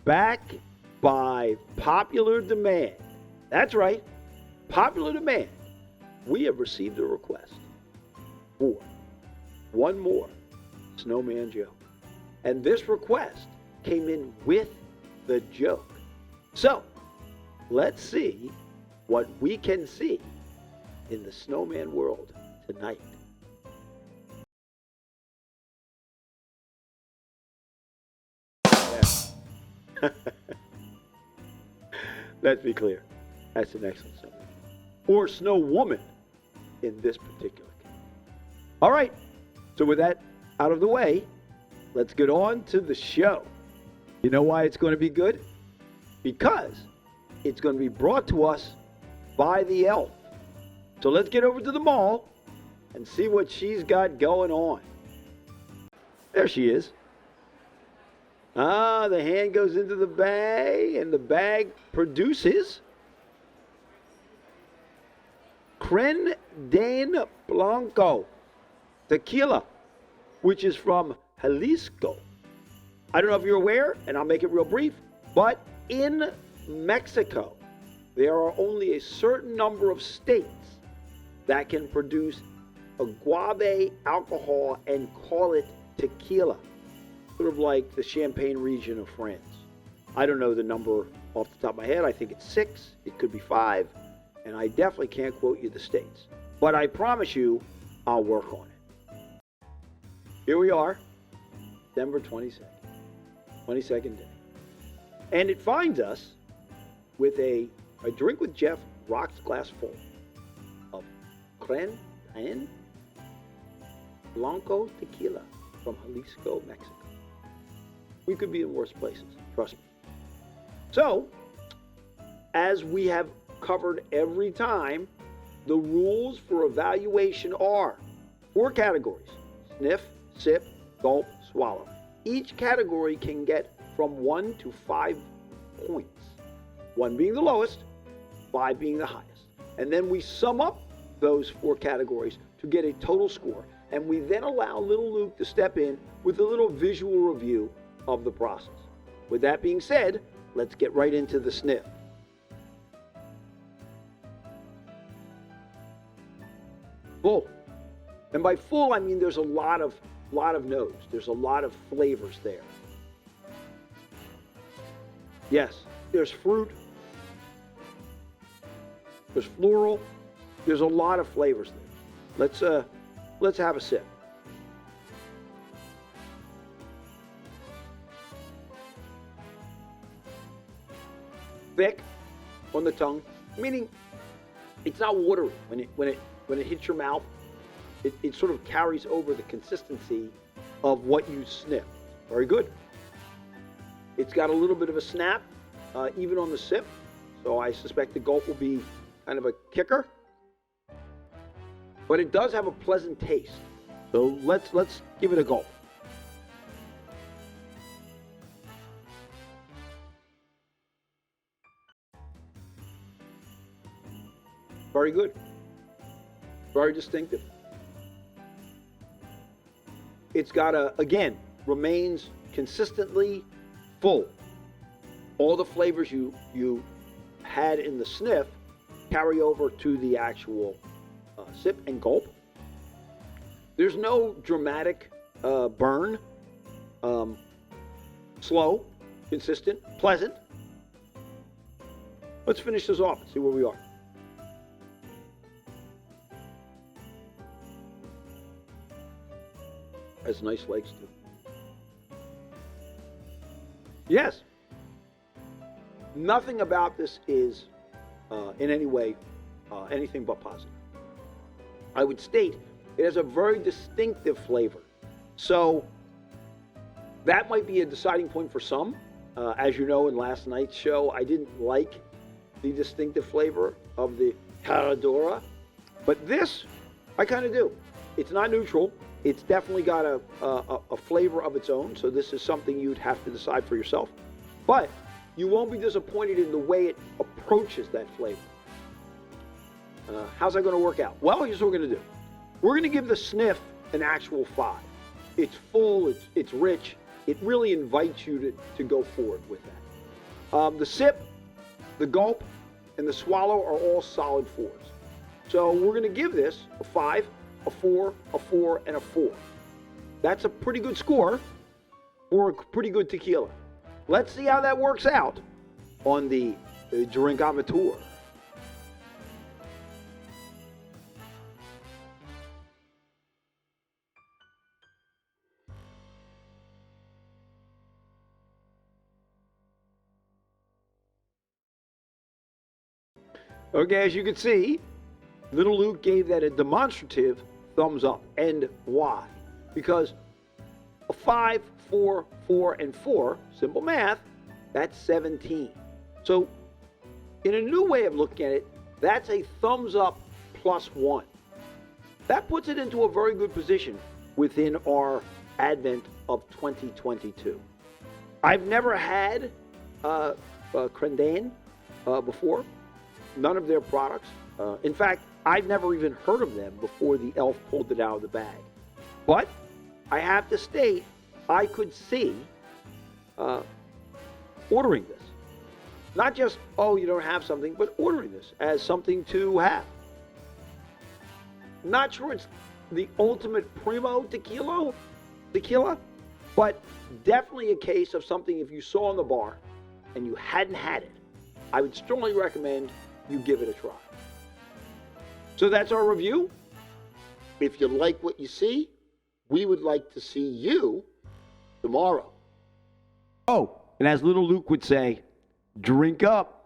back by popular demand. That's right, popular demand. We have received a request for one more Snowman joke. And this request came in with the joke. So, let's see what we can see in the snowman world tonight. Yeah. Let's be clear. That's an excellent snowman. Or snow woman in this particular case. All right. So with that out of the way, let's get on to the show. You know why it's going to be good? Because it's going to be brought to us by the elf. So let's get over to the mall and see what she's got going on. There she is. The hand goes into the bag, and the bag produces Crendain Blanco tequila, which is from Jalisco. I don't know if you're aware, and I'll make it real brief, but in Mexico, there are only a certain number of states that can produce agave alcohol and call it tequila, sort of like the Champagne region of France. I don't know the number off the top of my head. I think it's 6. It could be 5. And I definitely can't quote you the states. But I promise you, I'll work on it. Here we are, December 22nd. 22nd day. And it finds us with a Drink with Jeff rocks glass full of Crendain Blanco tequila from Jalisco, Mexico. We could be in worse places, trust me. So, as we have covered every time, the rules for evaluation are 4 categories: sniff, sip, gulp, swallow. Each category can get from 1 to 5 points, 1 being the lowest, 5 being the highest. And then we sum up those 4 categories to get a total score. And we then allow Lil Luke to step in with a little visual review of the process. With that being said, let's get right into the sniff. Full. And by full, I mean there's a lot of notes. There's a lot of flavors there. Yes, there's fruit. There's floral. There's a lot of flavors there. Let's have a sip. Thick on the tongue, meaning it's not watery when it hits your mouth. It sort of carries over the consistency of what you sniff. Very good. It's got a little bit of a snap, even on the sip. So I suspect the gulp will be kind of a kicker. But it does have a pleasant taste. So let's give it a gulp. Very good. Very distinctive. It's got again, remains consistently full. All the flavors you had in the sniff carry over to the actual sip and gulp. There's no dramatic burn. Slow, consistent, pleasant. Let's finish this off and see where we are. Has nice legs too. Yes. Nothing about this is in any way anything but positive. I would state it has a very distinctive flavor. So that might be a deciding point for some. As you know, in last night's show, I didn't like the distinctive flavor of the Herradura. But this, I kind of do. It's not neutral. It's definitely got a flavor of its own. So this is something you'd have to decide for yourself. But you won't be disappointed in the way it approaches that flavor. How's that going to work out? Well, here's what we're going to do. We're going to give the sniff an actual 5. It's full, it's rich. It really invites you to go forward with that. The sip, the gulp, and the swallow are all solid 4s. So we're going to give this a 5, a 4, a 4, and a 4. That's a pretty good score for a pretty good tequila. Let's see how that works out on the Drinkometer. Okay, as you can see, Lil Luke gave that a demonstrative thumbs up. And why? Because a 5, 4, 4, and 4, simple math, that's 17. So, in a new way of looking at it, that's a thumbs up +1. That puts it into a very good position within our advent of 2022. I've never had Crendain before. None of their products. In fact, I've never even heard of them before the elf pulled it out of the bag. But I have to state, I could see ordering this. Not just, oh, you don't have something, but ordering this as something to have. Not sure it's the ultimate primo tequila, but definitely a case of something if you saw in the bar and you hadn't had it, I would strongly recommend you give it a try. So that's our review. If you like what you see, we would like to see you tomorrow. Oh, and as Lil Luke would say, drink up.